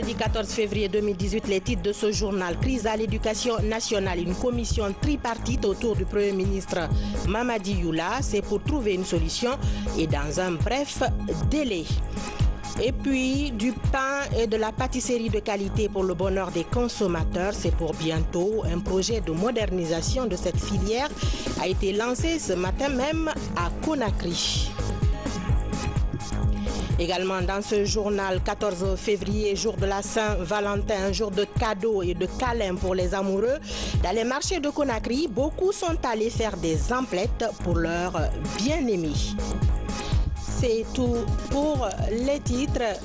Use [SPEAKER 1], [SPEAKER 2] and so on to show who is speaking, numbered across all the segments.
[SPEAKER 1] Vendredi 14 février 2018, les titres de ce journal. Crise à l'éducation nationale. Une commission tripartite autour du Premier ministre Mamadi Youla. C'est pour trouver une solution et dans un bref délai. Et puis, du pain et de la pâtisserie de qualité pour le bonheur des consommateurs. C'est pour bientôt. Un projet de modernisation de cette filière a été lancé ce matin même à Conakry. Également dans ce journal, 14 février, jour de la Saint-Valentin, un jour de cadeaux et de câlins pour les amoureux. Dans les marchés de Conakry, beaucoup sont allés faire des emplettes pour leurs bien-aimés. C'est tout pour les titres.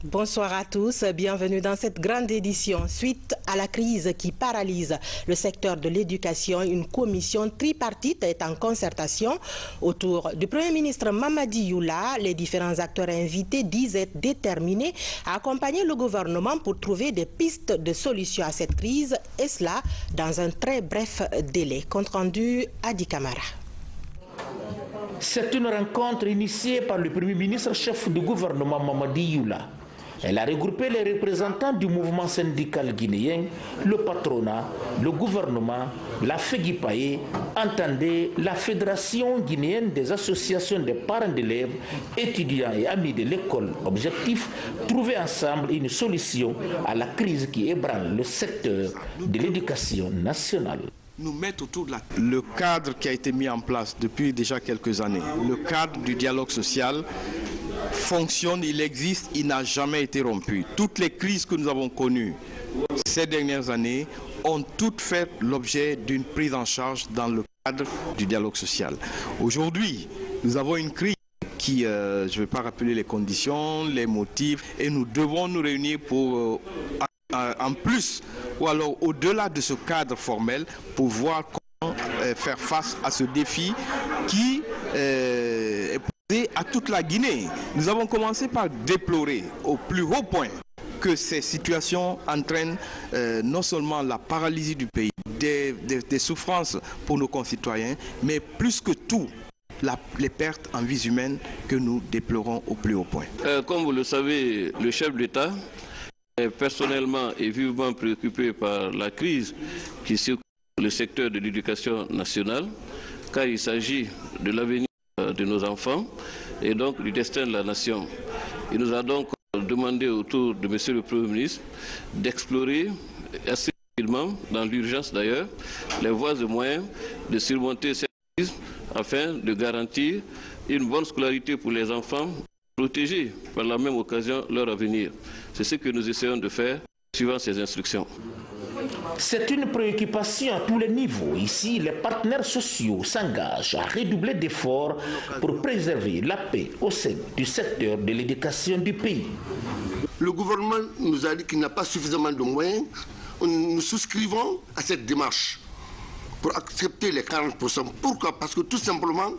[SPEAKER 1] Bonsoir à tous, bienvenue dans cette grande édition. Suite à la crise qui paralyse le secteur de l'éducation, une commission tripartite est en concertation autour du Premier ministre Mamadi Youla. Les différents acteurs invités disent être déterminés à accompagner le gouvernement pour trouver des pistes de solution à cette crise, et cela dans un très bref délai. Compte rendu Adi Kamara.
[SPEAKER 2] C'est une rencontre initiée par le Premier ministre chef du gouvernement Mamadi Youla. Elle a regroupé les représentants du mouvement syndical guinéen, le patronat, le gouvernement, la FEGIPAE, entendez la Fédération guinéenne des associations des parents d'élèves, étudiants et amis de l'école. Objectif, trouver ensemble une solution à la crise qui ébranle le secteur de l'éducation nationale.
[SPEAKER 3] Nous mettre autour de le cadre qui a été mis en place depuis déjà quelques années, le cadre du dialogue social, fonctionne, il existe, il n'a jamais été rompu. Toutes les crises que nous avons connues ces dernières années ont toutes fait l'objet d'une prise en charge dans le cadre du dialogue social. Aujourd'hui, nous avons une crise qui, je ne vais pas rappeler les conditions, les motifs, et nous devons nous réunir pour, en plus, ou alors au-delà de ce cadre formel, pour voir comment faire face à ce défi qui est à toute la Guinée. Nous avons commencé par déplorer au plus haut point que ces situations entraînent non seulement la paralysie du pays, des souffrances pour nos concitoyens, mais plus que tout, les pertes en vies humaines que nous déplorons au plus haut point.
[SPEAKER 4] Comme vous le savez, le chef de l'État est personnellement et vivement préoccupé par la crise qui secoue le secteur de l'éducation nationale, car il s'agit de l'avenir de nos enfants et donc du destin de la nation. Il nous a donc demandé autour de M. le Premier ministre d'explorer assez rapidement, dans l'urgence d'ailleurs, les voies et moyens de surmonter cette crise afin de garantir une bonne scolarité pour les enfants, protéger par la même occasion leur avenir. C'est ce que nous essayons de faire suivant ces instructions.
[SPEAKER 2] C'est une préoccupation à tous les niveaux. Ici, les partenaires sociaux s'engagent à redoubler d'efforts pour préserver la paix au sein du secteur de l'éducation du pays.
[SPEAKER 5] Le gouvernement nous a dit qu'il n'a pas suffisamment de moyens. Nous souscrivons à cette démarche pour accepter les 40%. Pourquoi? Parce que tout simplement,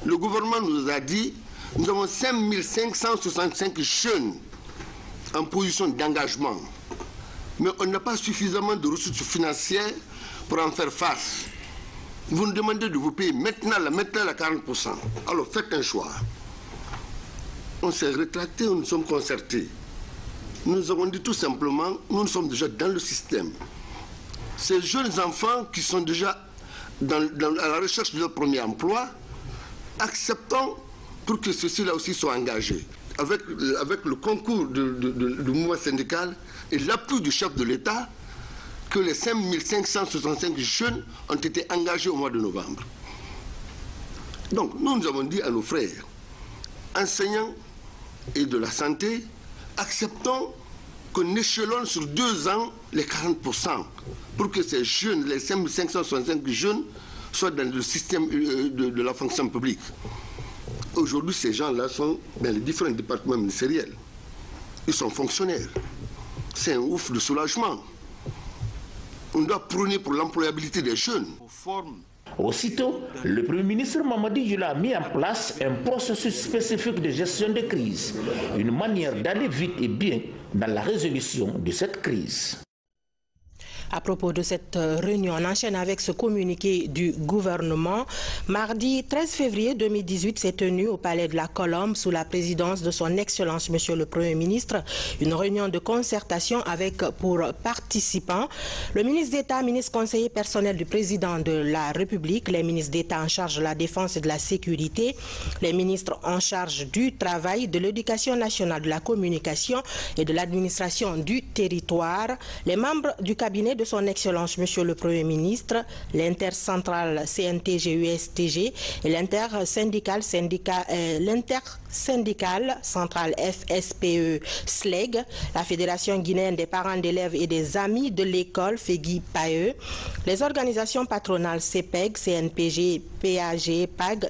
[SPEAKER 5] le gouvernement nous a dit que nous avons 5565 jeunes en position d'engagement. Mais on n'a pas suffisamment de ressources financières pour en faire face. Vous nous demandez de vous payer maintenant la 40%. Alors faites un choix. On s'est rétracté, nous nous sommes concertés. Nous avons dit tout simplement, nous sommes déjà dans le système. Ces jeunes enfants qui sont déjà à la recherche de leur premier emploi, acceptons pour que ceux-là aussi soient engagés. Avec le concours du mouvement syndical et l'appui du chef de l'État, que les 5565 jeunes ont été engagés au mois de novembre. Donc, nous avons dit à nos frères, enseignants et de la santé, acceptons qu'on échelonne sur 2 ans les 40% pour que ces jeunes, les 5565 jeunes, soient dans le système de la fonction publique. Aujourd'hui, ces gens-là sont dans les différents départements ministériels. Ils sont fonctionnaires. C'est un ouf de soulagement. On doit prôner pour l'employabilité des jeunes.
[SPEAKER 2] Aussitôt, le Premier ministre Mamadi Youla a mis en place un processus spécifique de gestion de crise, une manière d'aller vite et bien dans la résolution de cette crise.
[SPEAKER 1] À propos de cette réunion, on enchaîne avec ce communiqué du gouvernement. Mardi 13 février 2018 s'est tenue au Palais de la Colombe sous la présidence de son Excellence Monsieur le Premier ministre une réunion de concertation avec pour participants le ministre d'État, ministre conseiller personnel du président de la République, les ministres d'État en charge de la défense et de la sécurité, les ministres en charge du travail, de l'éducation nationale, de la communication et de l'administration du territoire, les membres du cabinet de son Excellence Monsieur le Premier ministre, l'intercentrale CNTG-USTG et l'intersyndicale centrale FSPE-SLEG, la Fédération guinéenne des parents d'élèves et des amis de l'école FEGI-PAE, les organisations patronales CEPEG, CNPG, PAG, PAG,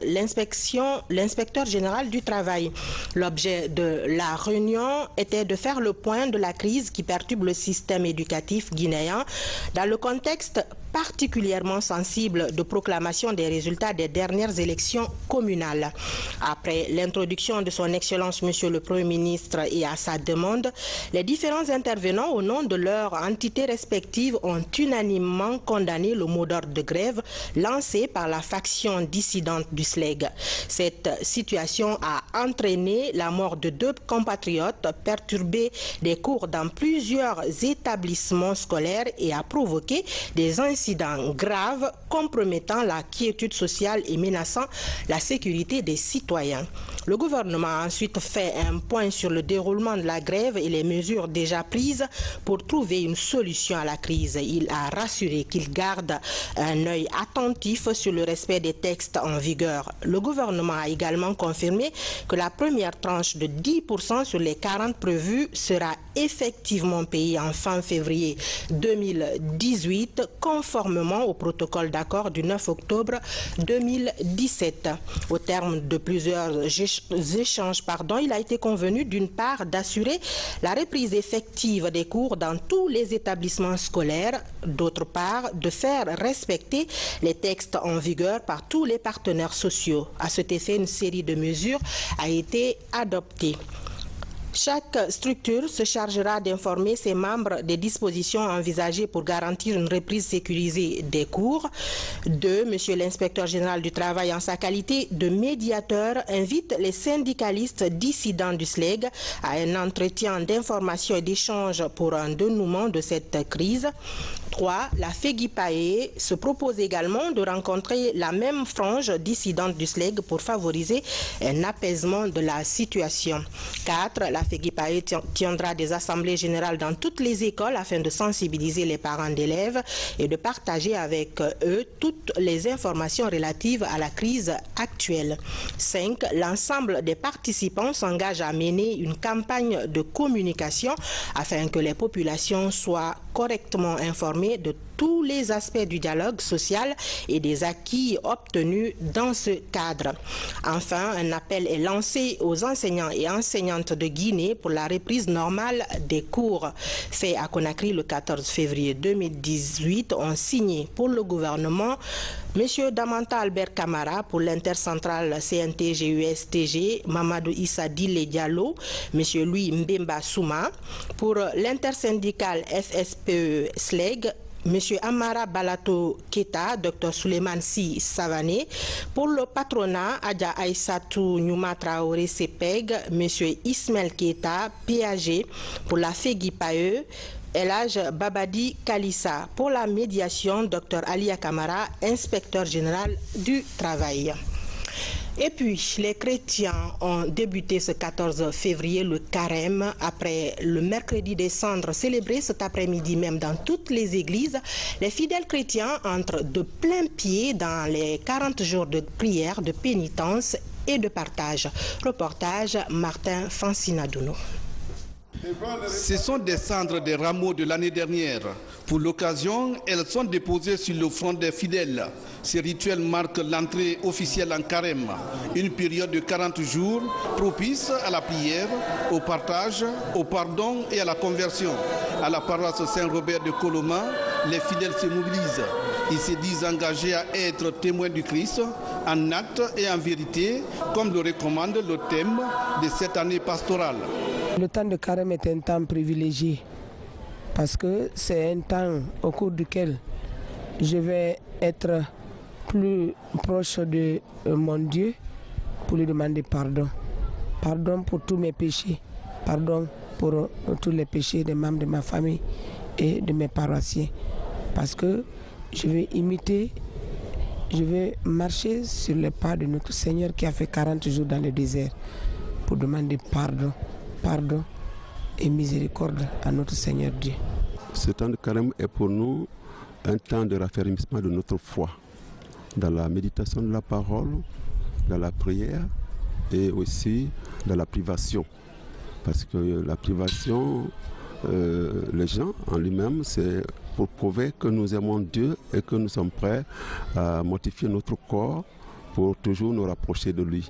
[SPEAKER 1] l'inspecteur général du travail. L'objet de la réunion était de faire le point de la crise qui perturbe le système éducatif guinéen dans le contexte particulièrement sensible de proclamation des résultats des dernières élections communales. Après l'introduction de son Excellence Monsieur le Premier ministre et à sa demande, les différents intervenants au nom de leurs entités respectives ont unanimement condamné le mot d'ordre de grève lancé par la faction dissidente du SLEG. Cette situation a entraîné la mort de 2 compatriotes, perturbé des cours dans plusieurs établissements scolaires et a provoqué des incidents graves compromettant la quiétude sociale et menaçant la sécurité des citoyens. Le gouvernement a ensuite fait un point sur le déroulement de la grève et les mesures déjà prises pour trouver une solution à la crise. Il a rassuré qu'il garde un œil attentif sur le respect des textes en vigueur. Le gouvernement a également confirmé que la première tranche de 10% sur les 40 prévues sera effectivement payée en fin février 2018, conformément au protocole d'accord du 9 octobre 2017. Au terme de plusieurs échanges, il a été convenu d'une part d'assurer la reprise effective des cours dans tous les établissements scolaires, d'autre part de faire respecter les textes en vigueur par tous les partenaires sociaux. À cet effet, une série de mesures a été adoptée. Chaque structure se chargera d'informer ses membres des dispositions envisagées pour garantir une reprise sécurisée des cours. 2. Monsieur l'inspecteur général du travail, en sa qualité de médiateur, invite les syndicalistes dissidents du SLEG à un entretien d'information et d'échange pour un dénouement de cette crise. 3. La FEGI-PAE se propose également de rencontrer la même frange dissidente du SLEG pour favoriser un apaisement de la situation. 4. La FEGI-PAE tiendra des assemblées générales dans toutes les écoles afin de sensibiliser les parents d'élèves et de partager avec eux toutes les informations relatives à la crise actuelle. 5. L'ensemble des participants s'engage à mener une campagne de communication afin que les populations soient correctement informées de tous les aspects du dialogue social et des acquis obtenus dans ce cadre. Enfin, un appel est lancé aux enseignants et enseignantes de Guinée pour la reprise normale des cours. Fait à Conakry le 14 février 2018, ont signé pour le gouvernement M. Damanta Albert Camara pour l'intercentrale CNTG-USTG, Mamadou Issa Dile Diallo, M. Louis Mbemba Souma, pour l'intersyndicale FSPE-SLEG, M. Amara Balato Keta, Dr Suleiman Si Savané, pour le patronat Adja Aïssatou Nyouma Traoré CEPEG, M. Ismaël Keta, PAG, pour la FEGI-PAE, Elhaj Babadi Kalissa, pour la médiation, Dr Alia Kamara, inspecteur général du travail. Et puis, les chrétiens ont débuté ce 14 février le carême après le mercredi des cendres célébré cet après-midi même dans toutes les églises. Les fidèles chrétiens entrent de plein pied dans les 40 jours de prière, de pénitence et de partage. Reportage Martin Fancinadouno.
[SPEAKER 6] Ce sont des cendres des rameaux de l'année dernière. Pour l'occasion, elles sont déposées sur le front des fidèles. Ce rituel marque l'entrée officielle en carême, une période de 40 jours propice à la prière, au partage, au pardon et à la conversion. À la paroisse Saint-Robert de Coloma, les fidèles se mobilisent. Ils se disent engagés à être témoins du Christ en acte et en vérité, comme le recommande le thème de cette année pastorale.
[SPEAKER 7] Le temps de carême est un temps privilégié parce que c'est un temps au cours duquel je vais être plus proche de mon Dieu pour lui demander pardon. Pardon pour tous mes péchés, pardon pour tous les péchés des membres de ma famille et de mes paroissiens. Parce que je vais imiter, je vais marcher sur les pas de notre Seigneur qui a fait 40 jours dans le désert pour demander pardon, pardon et miséricorde à notre Seigneur Dieu.
[SPEAKER 8] Ce temps de carême est pour nous un temps de raffermissement de notre foi, dans la méditation de la parole, dans la prière et aussi dans la privation. Parce que la privation, les gens en lui-même, c'est pour prouver que nous aimons Dieu et que nous sommes prêts à mortifier notre corps pour toujours nous rapprocher de lui.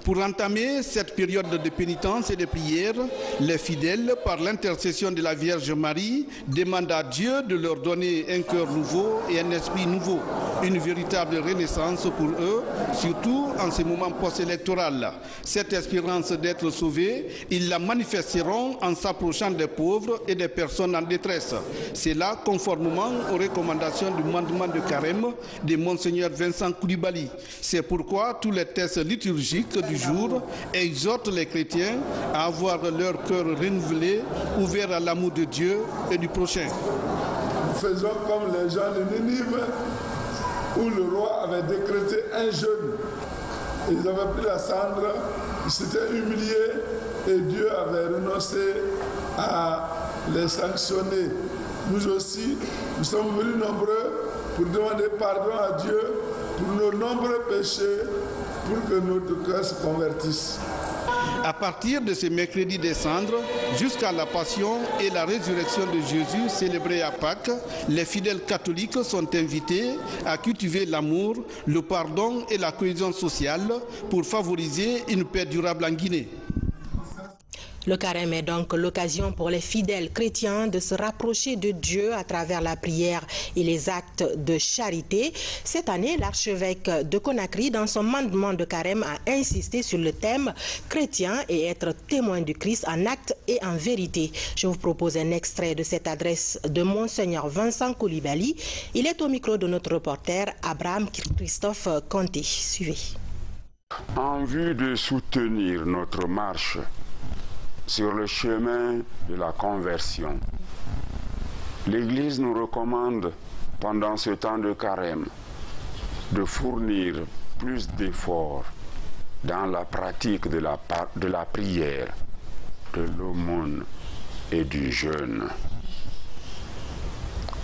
[SPEAKER 6] Pour entamer cette période de pénitence et de prière, les fidèles, par l'intercession de la Vierge Marie, demandent à Dieu de leur donner un cœur nouveau et un esprit nouveau, une véritable renaissance pour eux, surtout en ce moment post-électoral. Cette espérance d'être sauvés, ils la manifesteront en s'approchant des pauvres et des personnes en détresse. C'est là conformément aux recommandations du mandement de carême de Monseigneur Vincent Koulibaly. C'est pourquoi tous les textes liturgiques du jour exhortent les chrétiens à avoir leur cœur renouvelé, ouvert à l'amour de Dieu et du prochain.
[SPEAKER 9] Nous faisons comme les gens de Ninive, où le roi avait décrété un jeûne. Ils avaient pris la cendre, ils s'étaient humiliés et Dieu avait renoncé à les sanctionner. Nous aussi, nous sommes venus nombreux pour demander pardon à Dieu pour nos nombreux péchés, pour que notre cœur se convertisse.
[SPEAKER 6] À partir de ce mercredi des cendres, jusqu'à la Passion et la résurrection de Jésus célébrée à Pâques, les fidèles catholiques sont invités à cultiver l'amour, le pardon et la cohésion sociale pour favoriser une paix durable en Guinée.
[SPEAKER 1] Le carême est donc l'occasion pour les fidèles chrétiens de se rapprocher de Dieu à travers la prière et les actes de charité. Cette année, l'archevêque de Conakry, dans son mandement de carême, a insisté sur le thème chrétien et être témoin du Christ en acte et en vérité. Je vous propose un extrait de cette adresse de Monseigneur Vincent Koulibaly. Il est au micro de notre reporter Abraham Christophe Conté. Suivez.
[SPEAKER 10] En vue de soutenir notre marche sur le chemin de la conversion, l'Église nous recommande pendant ce temps de carême de fournir plus d'efforts dans la pratique de la prière, de l'aumône et du jeûne.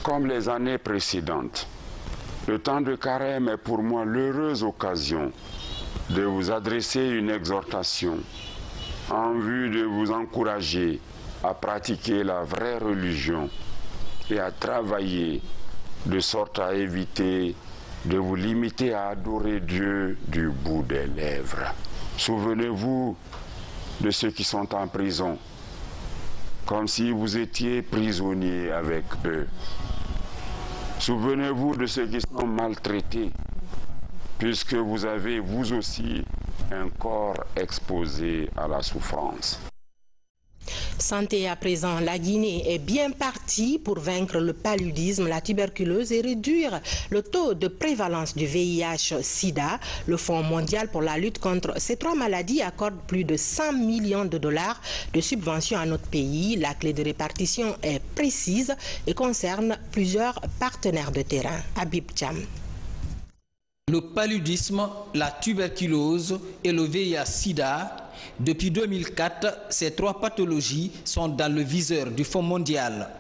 [SPEAKER 10] Comme les années précédentes, le temps de carême est pour moi l'heureuse occasion de vous adresser une exhortation en vue de vous encourager à pratiquer la vraie religion et à travailler de sorte à éviter de vous limiter à adorer Dieu du bout des lèvres. Souvenez-vous de ceux qui sont en prison, comme si vous étiez prisonniers avec eux. Souvenez-vous de ceux qui sont maltraités, puisque vous avez vous aussi un corps exposé à la souffrance.
[SPEAKER 1] Santé à présent, la Guinée est bien partie pour vaincre le paludisme, la tuberculose et réduire le taux de prévalence du VIH-Sida. Le Fonds mondial pour la lutte contre ces trois maladies accorde plus de 100 millions de dollars de subventions à notre pays. La clé de répartition est précise et concerne plusieurs partenaires de terrain. Habib Cham.
[SPEAKER 11] Le paludisme, la tuberculose et le VIH-Sida. Depuis 2004, ces trois pathologies sont dans le viseur du Fonds mondial.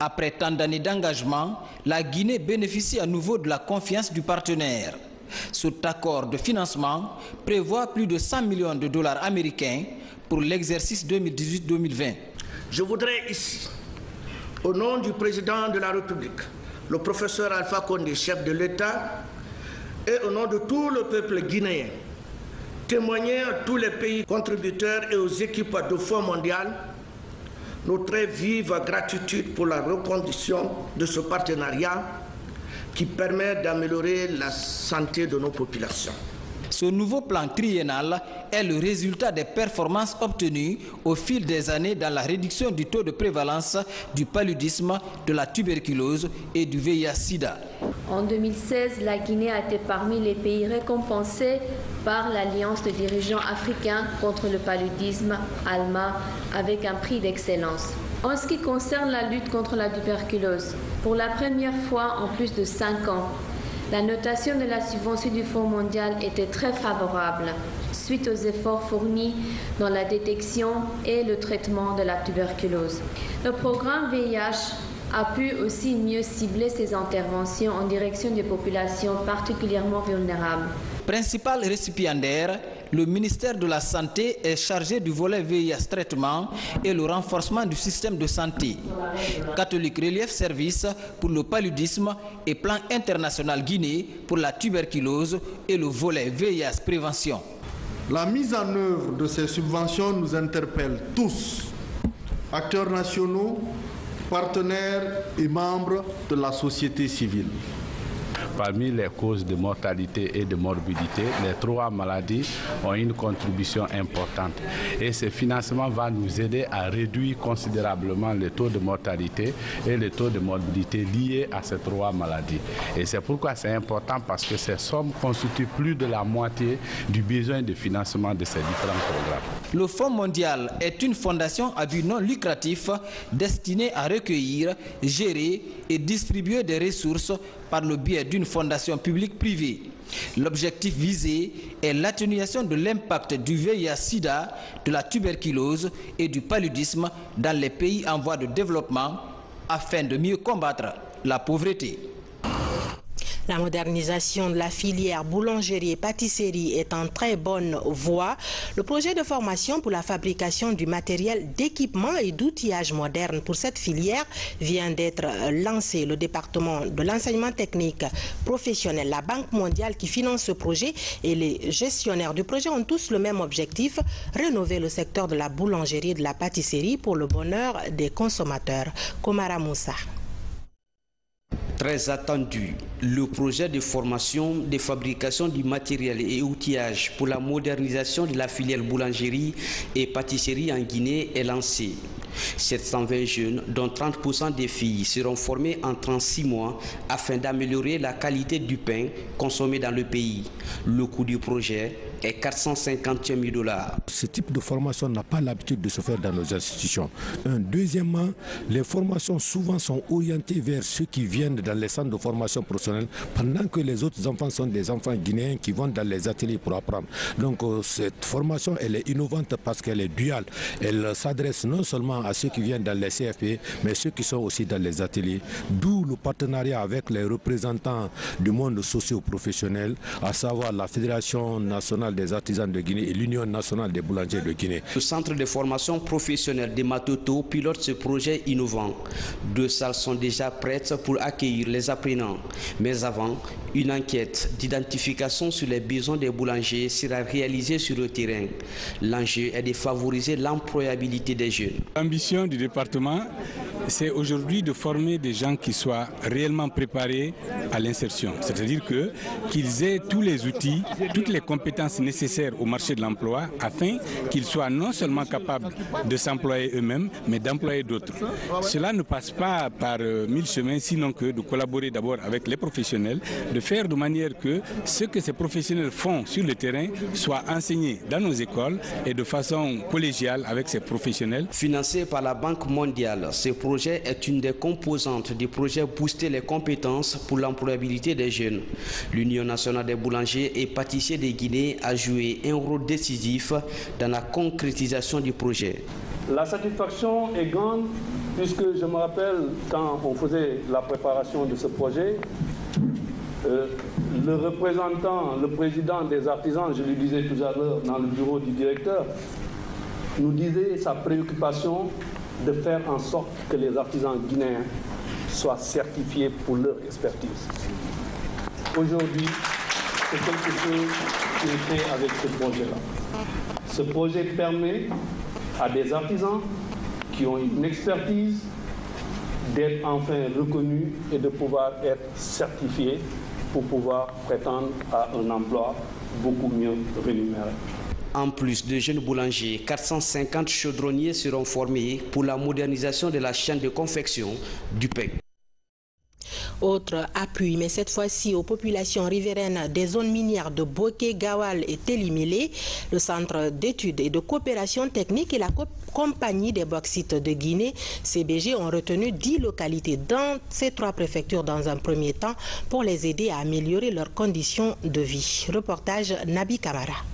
[SPEAKER 11] Après tant d'années d'engagement, la Guinée bénéficie à nouveau de la confiance du partenaire. Cet accord de financement prévoit plus de 100 millions de dollars américains pour l'exercice 2018-2020.
[SPEAKER 12] Je voudrais ici, au nom du président de la République, le professeur Alpha Condé, chef de l'État, et au nom de tout le peuple guinéen, témoigner à tous les pays contributeurs et aux équipes du Fonds mondial notre très vive gratitude pour la reconduction de ce partenariat qui permet d'améliorer la santé de nos populations.
[SPEAKER 11] Ce nouveau plan triennal est le résultat des performances obtenues au fil des années dans la réduction du taux de prévalence du paludisme, de la tuberculose et du VIH-Sida.
[SPEAKER 13] En 2016, la Guinée a été parmi les pays récompensés par l'Alliance de dirigeants africains contre le paludisme, ALMA, avec un prix d'excellence. En ce qui concerne la lutte contre la tuberculose, pour la première fois en plus de 5 ans, la notation de la subvention du Fonds mondial était très favorable suite aux efforts fournis dans la détection et le traitement de la tuberculose. Le programme VIH a pu aussi mieux cibler ses interventions en direction des populations particulièrement vulnérables.
[SPEAKER 11] Principal récipiendaire, le ministère de la Santé est chargé du volet VIH traitement et le renforcement du système de santé. Catholic Relief Service pour le paludisme et Plan international Guinée pour la tuberculose et le volet VIH prévention.
[SPEAKER 14] La mise en œuvre de ces subventions nous interpelle tous, acteurs nationaux, partenaires et membres de la société civile.
[SPEAKER 15] Parmi les causes de mortalité et de morbidité, les 3 maladies ont une contribution importante. Et ce financement va nous aider à réduire considérablement le taux de mortalité et le taux de morbidité liés à ces 3 maladies. Et c'est pourquoi c'est important, parce que ces sommes constituent plus de la moitié du besoin de financement de ces différents programmes.
[SPEAKER 11] Le Fonds mondial est une fondation à but non lucratif destinée à recueillir, gérer et distribuer des ressources par le biais d'une fondation publique-privée. L'objectif visé est l'atténuation de l'impact du VIH-Sida, de la tuberculose et du paludisme dans les pays en voie de développement afin de mieux combattre la pauvreté.
[SPEAKER 1] La modernisation de la filière boulangerie et pâtisserie est en très bonne voie. Le projet de formation pour la fabrication du matériel d'équipement et d'outillage moderne pour cette filière vient d'être lancé. Le département de l'enseignement technique professionnel, la Banque mondiale qui finance ce projet et les gestionnaires du projet ont tous le même objectif, rénover le secteur de la boulangerie et de la pâtisserie pour le bonheur des consommateurs. Komara Moussa.
[SPEAKER 16] Très attendu, le projet de formation de fabrication du matériel et outillage pour la modernisation de la filière boulangerie et pâtisserie en Guinée est lancé. 720 jeunes, dont 30% des filles, seront formés en 36 mois afin d'améliorer la qualité du pain consommé dans le pays. Le coût du projet est 450 000 $.
[SPEAKER 17] Ce type de formation n'a pas l'habitude de se faire dans nos institutions. Deuxièmement, les formations souvent sont orientées vers ceux qui viennent dans les centres de formation professionnelle, pendant que les autres enfants sont des enfants guinéens qui vont dans les ateliers pour apprendre. Donc cette formation, elle est innovante parce qu'elle est duale. Elle s'adresse non seulement à ceux qui viennent dans les CFP, mais ceux qui sont aussi dans les ateliers. D'où le partenariat avec les représentants du monde socio-professionnel, à savoir la Fédération nationale des artisans de Guinée et l'Union nationale des boulangers de Guinée.
[SPEAKER 16] Le centre de formation professionnelle de Matoto pilote ce projet innovant. 2 salles sont déjà prêtes pour accueillir les apprenants. Mais avant, une enquête d'identification sur les besoins des boulangers sera réalisée sur le terrain. L'enjeu est de favoriser l'employabilité des jeunes.
[SPEAKER 18] L'ambition du département, c'est aujourd'hui de former des gens qui soient réellement préparés à l'insertion. C'est-à-dire qu'ils aient tous les outils, toutes les compétences nécessaires au marché de l'emploi afin qu'ils soient non seulement capables de s'employer eux-mêmes, mais d'employer d'autres. Cela ne passe pas par 1000 chemins, sinon que de collaborer d'abord avec les professionnels, de faire de manière que ce que ces professionnels font sur le terrain soit enseigné dans nos écoles et de façon collégiale avec ces professionnels.
[SPEAKER 16] Financé par la Banque mondiale, ce projet est une des composantes du projet Booster les compétences pour l'employabilité des jeunes. L'Union nationale des boulangers et pâtissiers de Guinée a joué un rôle décisif dans la concrétisation du projet.
[SPEAKER 19] La satisfaction est grande puisque je me rappelle quand on faisait la préparation de ce projet, le représentant, le président des artisans, je lui disais tout à l'heure dans le bureau du directeur, nous disait sa préoccupation de faire en sorte que les artisans guinéens soient certifiés pour leur expertise. Aujourd'hui, c'est quelque chose qui est fait avec ce projet-là. Ce projet permet à des artisans qui ont une expertise d'être enfin reconnus et de pouvoir être certifiés pour pouvoir prétendre à un emploi beaucoup mieux rémunérés.
[SPEAKER 16] En plus de jeunes boulangers, 450 chaudronniers seront formés pour la modernisation de la chaîne de confection du pain.
[SPEAKER 1] Autre appui, mais cette fois-ci aux populations riveraines des zones minières de Boké, Gawal et Télimélé, le Centre d'études et de coopération technique et la Compagnie des bauxites de Guinée, CBG, ont retenu 10 localités dans ces 3 préfectures dans un premier temps pour les aider à améliorer leurs conditions de vie. Reportage Nabi Kamara.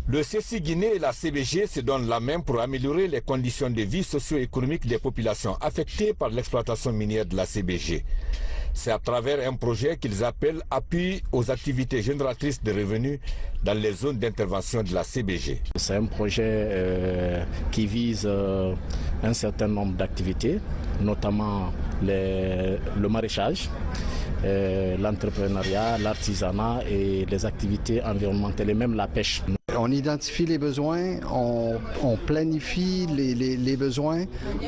[SPEAKER 20] Le CECI Guinée et la CBG se donnent la main pour améliorer les conditions de vie socio-économiques des populations affectées par l'exploitation minière de la CBG. C'est à travers un projet qu'ils appellent appui aux activités génératrices de revenus dans les zones d'intervention de la CBG.
[SPEAKER 21] C'est un projet qui vise un certain nombre d'activités, notamment le maraîchage, l'entrepreneuriat, l'artisanat et les activités environnementales et même la pêche.
[SPEAKER 22] On identifie les besoins, on planifie les besoins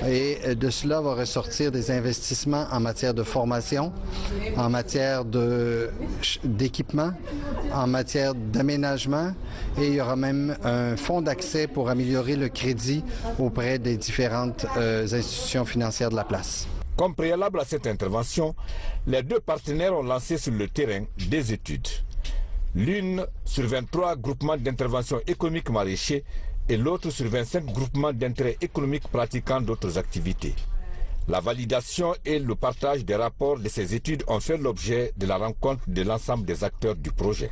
[SPEAKER 22] et de cela va ressortir des investissements en matière de formation, en matière d'équipement, en matière d'aménagement et il y aura même un fonds d'accès pour améliorer le crédit auprès des différentes institutions financières de la place.
[SPEAKER 20] Comme préalable à cette intervention, les 2 partenaires ont lancé sur le terrain des études. L'une sur 23 groupements d'intervention économique maraîchers et l'autre sur 25 groupements d'intérêt économique pratiquant d'autres activités. La validation et le partage des rapports de ces études ont fait l'objet de la rencontre de l'ensemble des acteurs du projet.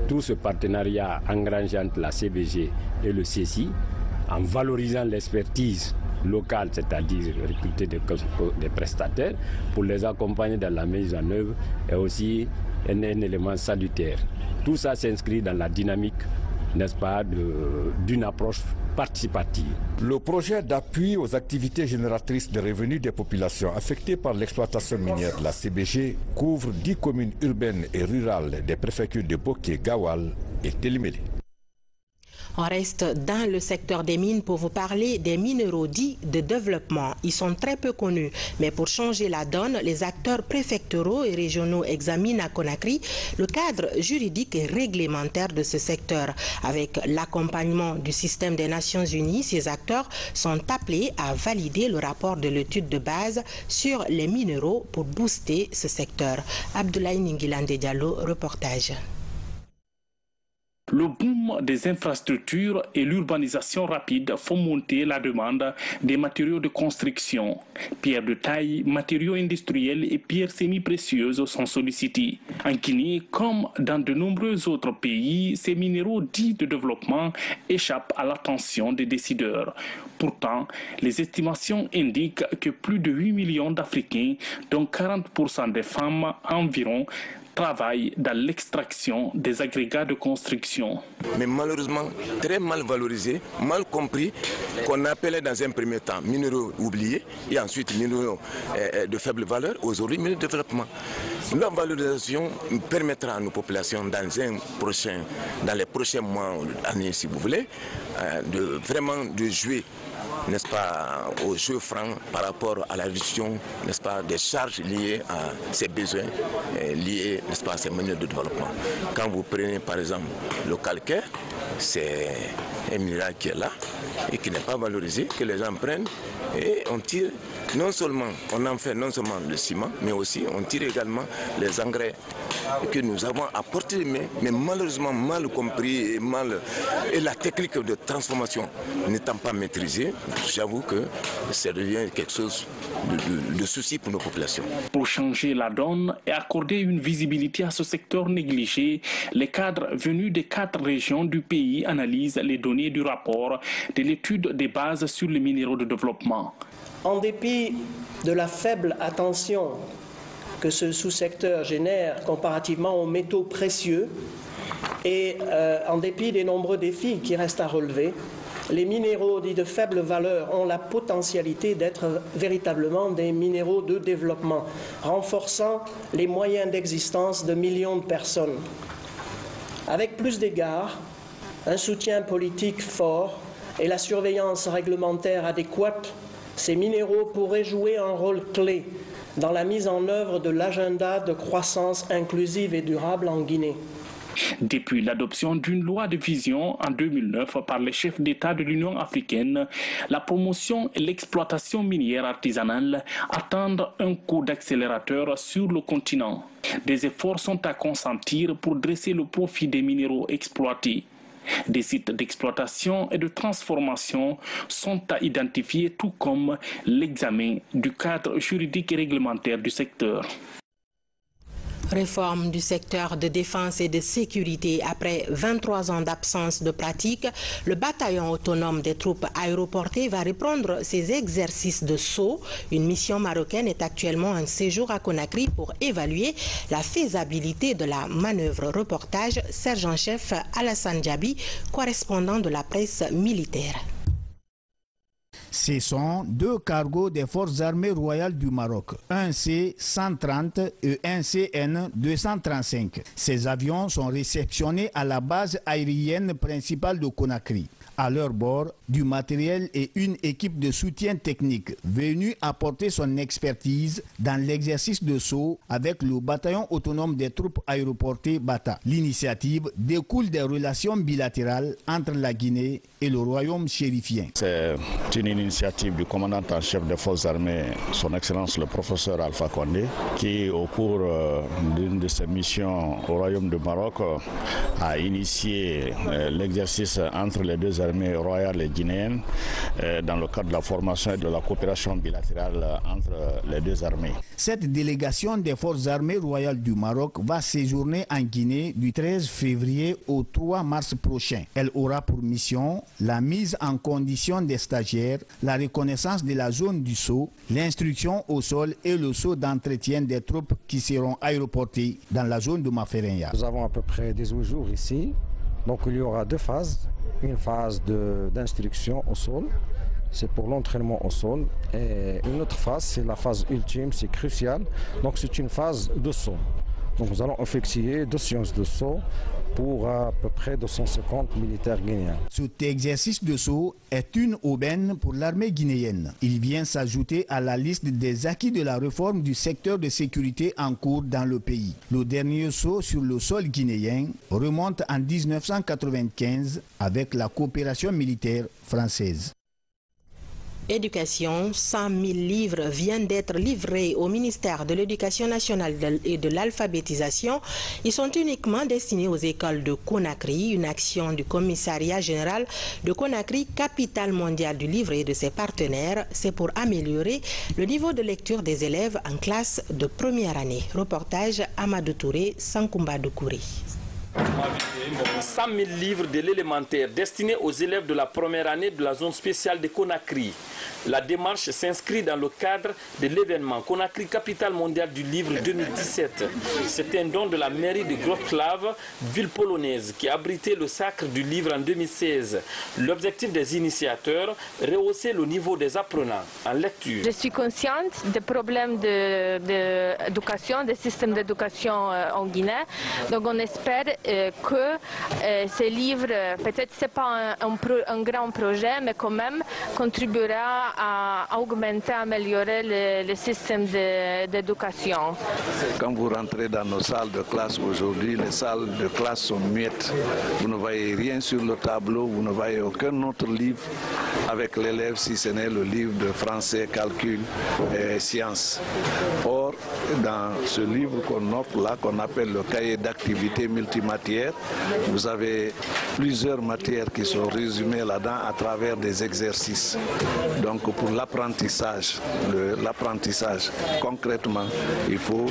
[SPEAKER 23] Tout ce partenariat engrangé entre la CBG et le CECI, en valorisant l'expertise locale, c'est-à-dire recruter des prestataires pour les accompagner dans la mise en œuvre, est aussi un élément salutaire. Tout ça s'inscrit dans la dynamique, n'est-ce pas, d'une approche participative.
[SPEAKER 20] Le projet d'appui aux activités génératrices de revenus des populations affectées par l'exploitation minière de la CBG couvre 10 communes urbaines et rurales des préfectures de Boké, Gawal et Télimélé.
[SPEAKER 1] On reste dans le secteur des mines pour vous parler des minéraux dits de développement. Ils sont très peu connus, mais pour changer la donne, les acteurs préfectoraux et régionaux examinent à Conakry le cadre juridique et réglementaire de ce secteur. Avec l'accompagnement du système des Nations Unies, ces acteurs sont appelés à valider le rapport de l'étude de base sur les minéraux pour booster ce secteur. Abdoulaye Ningilande Diallo, reportage.
[SPEAKER 24] Le boom des infrastructures et l'urbanisation rapide font monter la demande des matériaux de construction. Pierres de taille, matériaux industriels et pierres semi-précieuses sont sollicités. En Guinée, comme dans de nombreux autres pays, ces minéraux dits de développement échappent à l'attention des décideurs. Pourtant, les estimations indiquent que plus de 8 millions d'Africains, dont 40% des femmes environ, travaillent dans l'extraction des agrégats de construction.
[SPEAKER 25] Mais malheureusement, très mal valorisé, mal compris, qu'on appelait dans un premier temps minéraux oubliés et ensuite minéraux de faible valeur, aujourd'hui minéraux de développement. La valorisation permettra à nos populations dans les prochains mois, années si vous voulez, de jouer, n'est-ce pas, aux jeux francs par rapport à la réduction, n'est-ce pas, des charges liées à ces besoins, liés, n'est-ce pas, à ces menus de développement. Quand vous prenez par exemple le calcaire, c'est un minéral qui est là et qui n'est pas valorisé, que les gens prennent et on tire non seulement, on en fait non seulement le ciment, mais aussi on tire également les engrais que nous avons apportés, mais malheureusement mal compris et la technique de transformation n'étant pas maîtrisée, j'avoue que ça devient quelque chose de souci pour nos populations.
[SPEAKER 24] Pour changer la donne et accorder une visibilité à ce secteur négligé, les cadres venus des 4 régions du pays analysent les données du rapport de l'étude des bases sur les minéraux de développement.
[SPEAKER 26] En dépit de la faible attention que ce sous-secteur génère comparativement aux métaux précieux et en dépit des nombreux défis qui restent à relever, les minéraux dits de faible valeur ont la potentialité d'être véritablement des minéraux de développement, renforçant les moyens d'existence de millions de personnes. Avec plus d'égards, un soutien politique fort et la surveillance réglementaire adéquate, ces minéraux pourraient jouer un rôle clé dans la mise en œuvre de l'agenda de croissance inclusive et durable en Guinée.
[SPEAKER 24] Depuis l'adoption d'une loi de vision en 2009 par les chefs d'État de l'Union africaine, la promotion et l'exploitation minière artisanale attendent un coup d'accélérateur sur le continent. Des efforts sont à consentir pour dresser le profit des minéraux exploités. Des sites d'exploitation et de transformation sont à identifier, tout comme l'examen du cadre juridique et réglementaire du secteur.
[SPEAKER 1] Réforme du secteur de défense et de sécurité. Après 23 ans d'absence de pratique, le bataillon autonome des troupes aéroportées va reprendre ses exercices de saut. Une mission marocaine est actuellement en séjour à Conakry pour évaluer la faisabilité de la manœuvre. Reportage sergent-chef Alassane Diaby, correspondant de la presse militaire.
[SPEAKER 2] Ce sont deux cargos des forces armées royales du Maroc, un C-130 et un CN-235. Ces avions sont réceptionnés à la base aérienne principale de Conakry. À leur bord, du matériel et une équipe de soutien technique venue apporter son expertise dans l'exercice de saut avec le bataillon autonome des troupes aéroportées Bata. L'initiative découle des relations bilatérales entre la Guinée et le royaume chérifien.
[SPEAKER 3] C'est une initiative du commandant en chef des forces armées, son excellence le professeur Alpha Condé, qui au cours d'une de ses missions au royaume du Maroc a initié l'exercice entre les deux armées royales et guinéennes dans le cadre de la formation et de la coopération bilatérale entre les deux armées.
[SPEAKER 2] Cette délégation des forces armées royales du Maroc va séjourner en Guinée du 13 février au 3 mars prochain. Elle aura pour mission la mise en condition des stagiaires, la reconnaissance de la zone du saut, l'instruction au sol et le saut d'entretien des troupes qui seront aéroportées dans la zone de Maferenya.
[SPEAKER 4] Nous avons à peu près 18 jours ici, donc il y aura deux phases. Une phase d'instruction au sol, c'est pour l'entraînement au sol, et une autre phase, c'est la phase ultime, c'est crucial, donc c'est une phase de saut. Donc nous allons effectuer 2 séances de saut pour à peu près 250 militaires guinéens.
[SPEAKER 2] Cet exercice de saut est une aubaine pour l'armée guinéenne. Il vient s'ajouter à la liste des acquis de la réforme du secteur de sécurité en cours dans le pays. Le dernier saut sur le sol guinéen remonte en 1995 avec la coopération militaire française.
[SPEAKER 1] Éducation, 100 000 livres viennent d'être livrés au ministère de l'Éducation nationale et de l'alphabétisation. Ils sont uniquement destinés aux écoles de Conakry, une action du commissariat général de Conakry, capitale mondiale du livre et de ses partenaires. C'est pour améliorer le niveau de lecture des élèves en classe de première année. Reportage Amadou Touré, Sankumba Doukouri.
[SPEAKER 5] 100 000 livres de l'élémentaire destinés aux élèves de la première année de la zone spéciale de Conakry. La démarche s'inscrit dans le cadre de l'événement Conakry, capitale mondiale du livre 2017. C'est un don de la mairie de Wrocław, ville polonaise, qui abritait le sacre du livre en 2016. L'objectif des initiateurs, rehausser le niveau des apprenants en lecture.
[SPEAKER 7] Je suis consciente des problèmes d'éducation, des systèmes d'éducation en Guinée. Donc on espère que ces livres, peut-être ce n'est pas un grand projet, mais quand même contribuera à augmenter, à améliorer le système d'éducation.
[SPEAKER 8] Quand vous rentrez dans nos salles de classe aujourd'hui, les salles de classe sont muettes. Vous ne voyez rien sur le tableau, vous ne voyez aucun autre livre avec l'élève si ce n'est le livre de français, calcul et sciences. Or, dans ce livre qu'on offre là, qu'on appelle le cahier d'activité multimatière, vous avez plusieurs matières qui sont résumées là-dedans à travers des exercices. Donc pour l'apprentissage, concrètement, il faut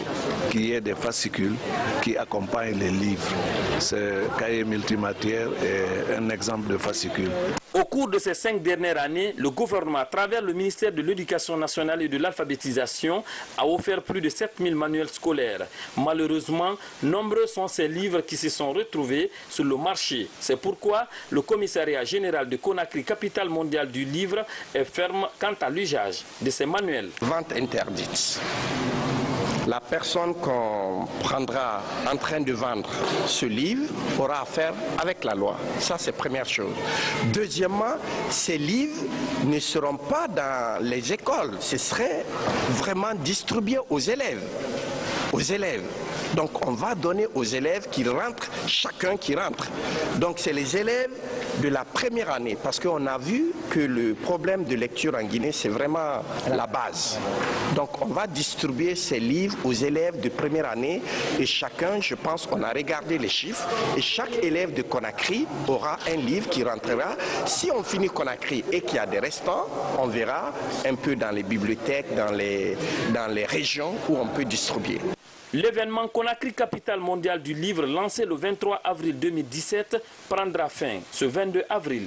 [SPEAKER 8] qu'il y ait des fascicules qui accompagnent les livres. Ce cahier multimatière est un exemple de fascicule.
[SPEAKER 5] Au cours de ces 5 dernières années, le gouvernement, à travers le ministère de l'Éducation nationale et de l'alphabétisation, a offert plus de 7000 manuels scolaires. Malheureusement, nombreux sont ces livres qui se sont retrouvés sur le marché. C'est pourquoi le commissariat général de Conakry, capitale mondiale du livre, est ferme quant à l'usage de ces manuels.
[SPEAKER 27] Vente interdite. La personne qu'on prendra en train de vendre ce livre aura affaire avec la loi. Ça, c'est première chose. Deuxièmement, ces livres ne seront pas dans les écoles. Ce serait vraiment distribué aux élèves. Donc on va donner aux élèves qui rentrent, chacun qui rentre. Donc c'est les élèves de la première année, parce qu'on a vu que le problème de lecture en Guinée, c'est vraiment la base. Donc on va distribuer ces livres aux élèves de première année et chacun, je pense qu'on a regardé les chiffres, et chaque élève de Conakry aura un livre qui rentrera. Si on finit Conakry et qu'il y a des restants, on verra un peu dans les bibliothèques, dans les régions où on peut distribuer.
[SPEAKER 5] L'événement Conakry, capitale mondiale du livre, lancé le 23 avril 2017, prendra fin ce 22 avril.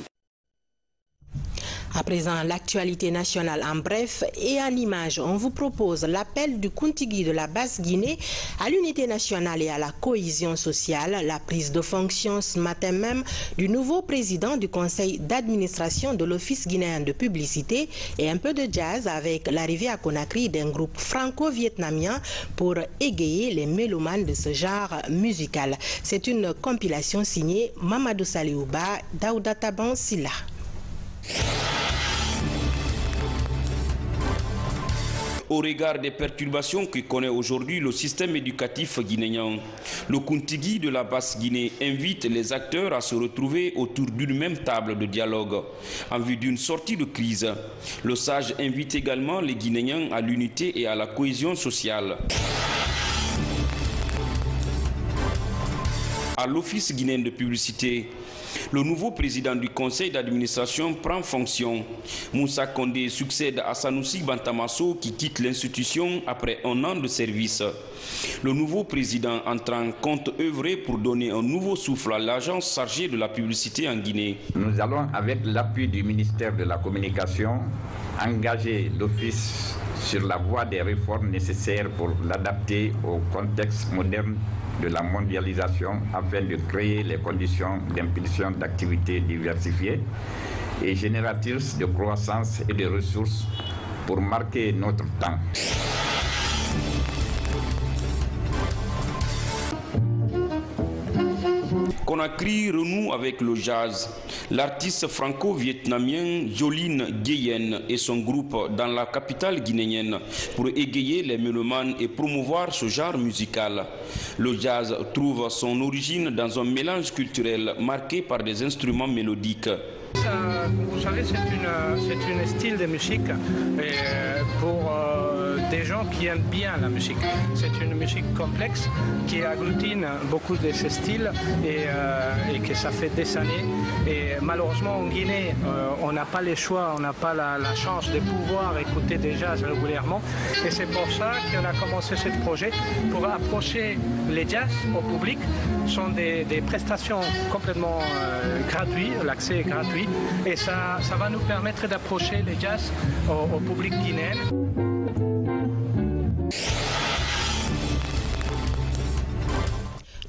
[SPEAKER 1] À présent, l'actualité nationale en bref et en images. On vous propose l'appel du Kuntigi de la Basse-Guinée à l'unité nationale et à la cohésion sociale, la prise de fonction ce matin même du nouveau président du conseil d'administration de l'Office guinéen de publicité et un peu de jazz avec l'arrivée à Conakry d'un groupe franco-vietnamien pour égayer les mélomanes de ce genre musical. C'est une compilation signée Mamadou Saliouba, Daouda Taban Silla.
[SPEAKER 6] Au regard des perturbations que connaît aujourd'hui le système éducatif guinéen, le Kuntigi de la Basse-Guinée invite les acteurs à se retrouver autour d'une même table de dialogue en vue d'une sortie de crise. Le sage invite également les Guinéens à l'unité et à la cohésion sociale. À l'Office guinéen de publicité, le nouveau président du conseil d'administration prend fonction. Moussa Condé succède à Sanoussi Bantamasso qui quitte l'institution après un an de service. Le nouveau président entrant compte œuvrer pour donner un nouveau souffle à l'agence chargée de la publicité en Guinée.
[SPEAKER 9] Nous allons, avec l'appui du ministère de la Communication, engager l'Office sur la voie des réformes nécessaires pour l'adapter au contexte moderne de la mondialisation afin de créer les conditions d'impulsion d'activités diversifiées et génératrices de croissance et de ressources pour marquer notre temps.
[SPEAKER 6] Conakry renoue avec le jazz. L'artiste franco-vietnamien Jolin Guyen et son groupe dans la capitale guinéenne pour égayer les mélomanes et promouvoir ce genre musical. Le jazz trouve son origine dans un mélange culturel marqué par des instruments mélodiques.
[SPEAKER 10] Vous savez, c'est un style de musique pour des gens qui aiment bien la musique. C'est une musique complexe qui agglutine beaucoup de ces styles et que ça fait des années. Et malheureusement en Guinée, on n'a pas les choix, on n'a pas la chance de pouvoir écouter des jazz régulièrement. Et c'est pour ça qu'on a commencé ce projet pour approcher les jazz au public. Ce sont des prestations complètement gratuites, l'accès est gratuit. Et ça va nous permettre d'approcher les jazz au public guinéen.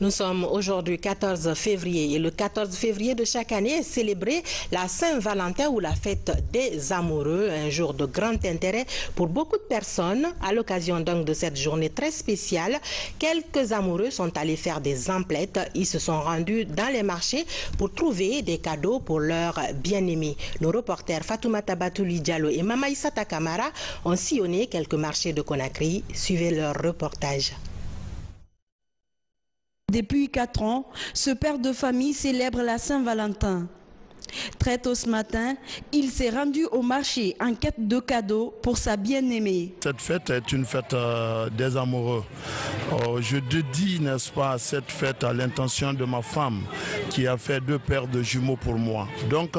[SPEAKER 1] Nous sommes aujourd'hui 14 février et le 14 février de chaque année est célébré la Saint-Valentin ou la fête des amoureux, un jour de grand intérêt pour beaucoup de personnes. À l'occasion donc de cette journée très spéciale, quelques amoureux sont allés faire des emplettes. Ils se sont rendus dans les marchés pour trouver des cadeaux pour leurs bien-aimés. Nos reporters Fatoumata Batouli Diallo et Mama Issata Kamara ont sillonné quelques marchés de Conakry. Suivez leur reportage.
[SPEAKER 12] Depuis 4 ans, ce père de famille célèbre la Saint-Valentin. Très tôt ce matin, il s'est rendu au marché en quête de cadeaux pour sa bien-aimée.
[SPEAKER 13] Cette fête est une fête des amoureux. Je dédie, n'est-ce pas, cette fête à l'intention de ma femme qui a fait 2 paires de jumeaux pour moi. Donc,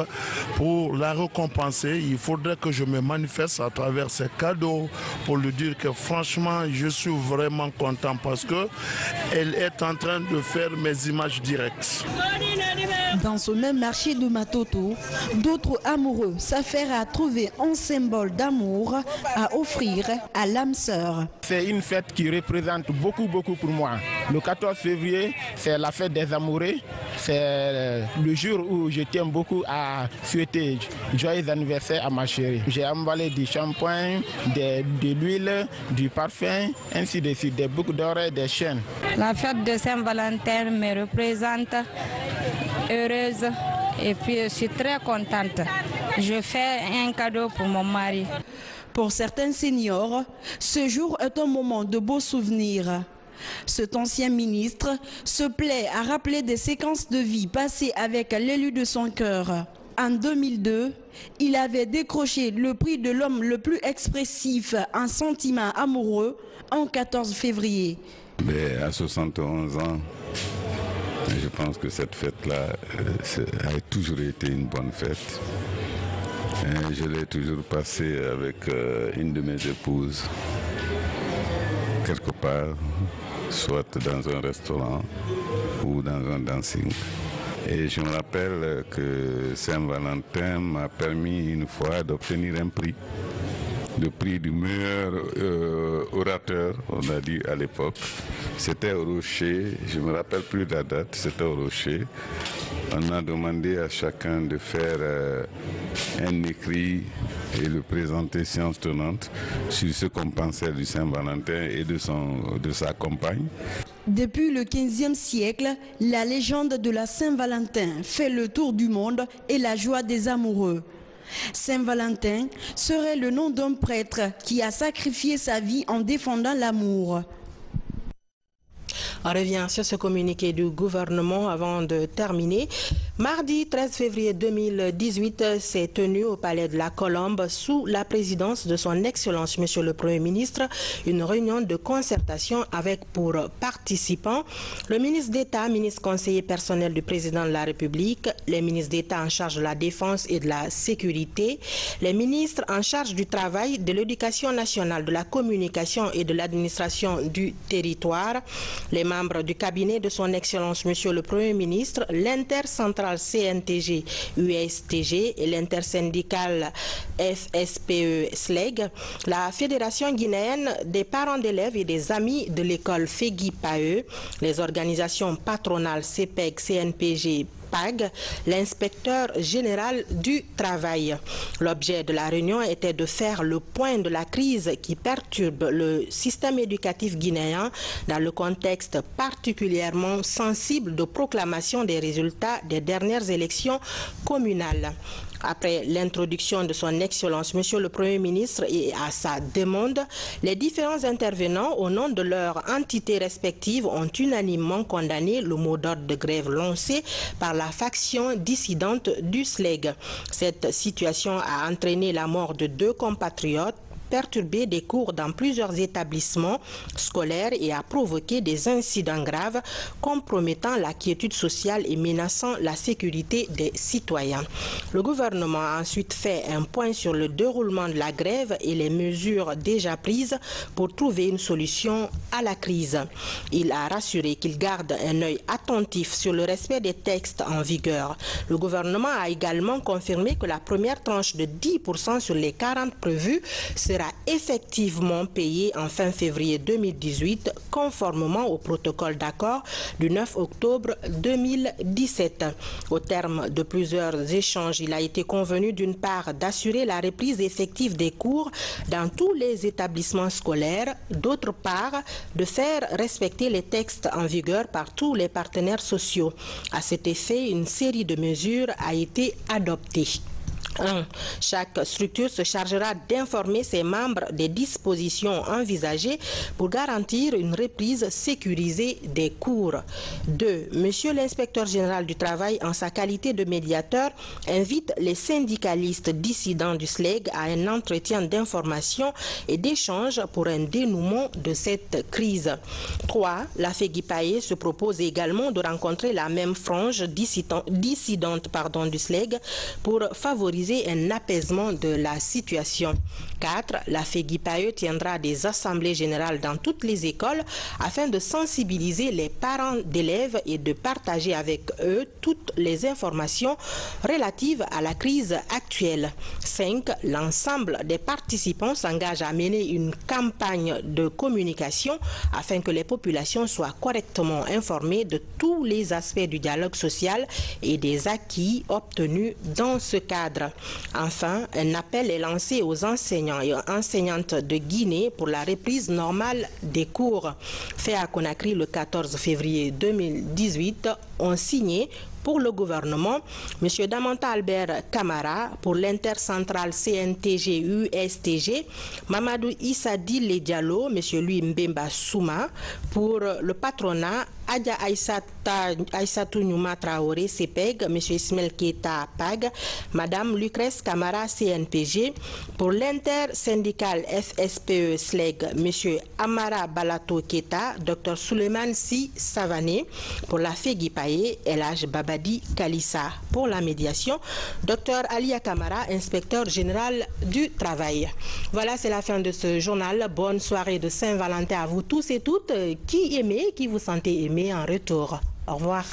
[SPEAKER 13] pour la récompenser, il faudrait que je me manifeste à travers ces cadeaux pour lui dire que franchement, je suis vraiment content parce qu'elle est en train de faire mes images directes.
[SPEAKER 12] Dans ce même marché de Matoto, d'autres amoureux s'affairent à trouver un symbole d'amour à offrir à l'âme sœur.
[SPEAKER 14] C'est une fête qui représente beaucoup pour moi. Le 14 février, c'est la fête des amoureux. C'est le jour où je tiens beaucoup à souhaiter joyeux anniversaire à ma chérie. J'ai emballé du shampoing, de l'huile, du parfum, ainsi de suite, des boucles d'oreilles, des chaînes.
[SPEAKER 15] La fête de Saint-Valentin me représente heureuse et puis je suis très contente. Je fais un cadeau pour mon mari.
[SPEAKER 12] Pour certains seniors, ce jour est un moment de beaux souvenirs. Cet ancien ministre se plaît à rappeler des séquences de vie passées avec l'élu de son cœur. En 2002, il avait décroché le prix de l'homme le plus expressif en sentiments amoureux en 14 février.
[SPEAKER 11] Mais à 71 ans, je pense que cette fête-là a toujours été une bonne fête. Et je l'ai toujours passée avec une de mes épouses, quelque part, soit dans un restaurant ou dans un dancing. Et je me rappelle que Saint-Valentin m'a permis une fois d'obtenir un prix, le prix du meilleur orateur, on a dit à l'époque. C'était au Rocher, je ne me rappelle plus la date, c'était au Rocher. On a demandé à chacun de faire un écrit et le présenter séance tenante sur ce qu'on pensait du Saint-Valentin et de sa compagne.
[SPEAKER 12] Depuis le XVe siècle, la légende de la Saint-Valentin fait le tour du monde et la joie des amoureux. Saint-Valentin serait le nom d'un prêtre qui a sacrifié sa vie en défendant l'amour.
[SPEAKER 1] On revient sur ce communiqué du gouvernement avant de terminer. Mardi 13 février 2018 s'est tenu au Palais de la Colombe sous la présidence de son Excellence Monsieur le Premier ministre une réunion de concertation avec pour participants le ministre d'État, ministre conseiller personnel du président de la République, les ministres d'État en charge de la défense et de la sécurité, les ministres en charge du travail, de l'éducation nationale, de la communication et de l'administration du territoire, les membres du cabinet de son Excellence Monsieur le Premier ministre, l'intercentrale CNTG-USTG et l'intersyndicale FSPE-SLEG, la Fédération guinéenne des parents d'élèves et des amis de l'école FEGI-PAE, les organisations patronales CPEG, CNPG, PAG, l'inspecteur général du travail. L'objet de la réunion était de faire le point de la crise qui perturbe le système éducatif guinéen dans le contexte particulièrement sensible de proclamation des résultats des dernières élections communales. Après l'introduction de son Excellence Monsieur le Premier ministre et à sa demande, les différents intervenants au nom de leurs entités respectives ont unanimement condamné le mot d'ordre de grève lancé par la faction dissidente du SLEG. Cette situation a entraîné la mort de 2 compatriotes, perturbé des cours dans plusieurs établissements scolaires et a provoqué des incidents graves compromettant la quiétude sociale et menaçant la sécurité des citoyens. Le gouvernement a ensuite fait un point sur le déroulement de la grève et les mesures déjà prises pour trouver une solution à la crise. Il a rassuré qu'il garde un œil attentif sur le respect des textes en vigueur. Le gouvernement a également confirmé que la première tranche de 10% sur les 40 prévues sera effectivement payé en fin février 2018 conformément au protocole d'accord du 9 octobre 2017. Au terme de plusieurs échanges, il a été convenu d'une part d'assurer la reprise effective des cours dans tous les établissements scolaires, d'autre part de faire respecter les textes en vigueur par tous les partenaires sociaux. À cet effet, une série de mesures a été adoptée. 1. Chaque structure se chargera d'informer ses membres des dispositions envisagées pour garantir une reprise sécurisée des cours. 2. Monsieur l'inspecteur général du travail, en sa qualité de médiateur, invite les syndicalistes dissidents du SLEG à un entretien d'information et d'échange pour un dénouement de cette crise. 3. La FEGI-PAE se propose également de rencontrer la même frange dissidente du SLEG pour favoriser un apaisement de la situation. 4. La FEGI-PAE tiendra des assemblées générales dans toutes les écoles afin de sensibiliser les parents d'élèves et de partager avec eux toutes les informations relatives à la crise actuelle. 5. L'ensemble des participants s'engage à mener une campagne de communication afin que les populations soient correctement informées de tous les aspects du dialogue social et des acquis obtenus dans ce cadre. Enfin, un appel est lancé aux enseignants et enseignantes de Guinée pour la reprise normale des cours. Fait à Conakry le 14 février 2018, ont signé pour le gouvernement, M. Damanta Albert Camara pour l'intercentrale CNTG-USTG, Mamadou Issa Dile Diallo, M. Louis Mbemba Souma pour le patronat, Adja Aïssatou Nyouma Traoré CPEG, M. Ismaël Keita PAG, Mme Lucrèce Camara CNPG, pour l'intersyndical FSPE SLEG, M. Amara Balato Keita, Dr Souleymane Si Savané, pour la FEGIPAE, Elhaj Babadi Kalissa, pour la médiation, Dr Alia Camara, inspecteur général du travail. Voilà, c'est la fin de ce journal. Bonne soirée de Saint-Valentin à vous tous et toutes qui aimez, qui vous sentez aimés en retour. Au revoir.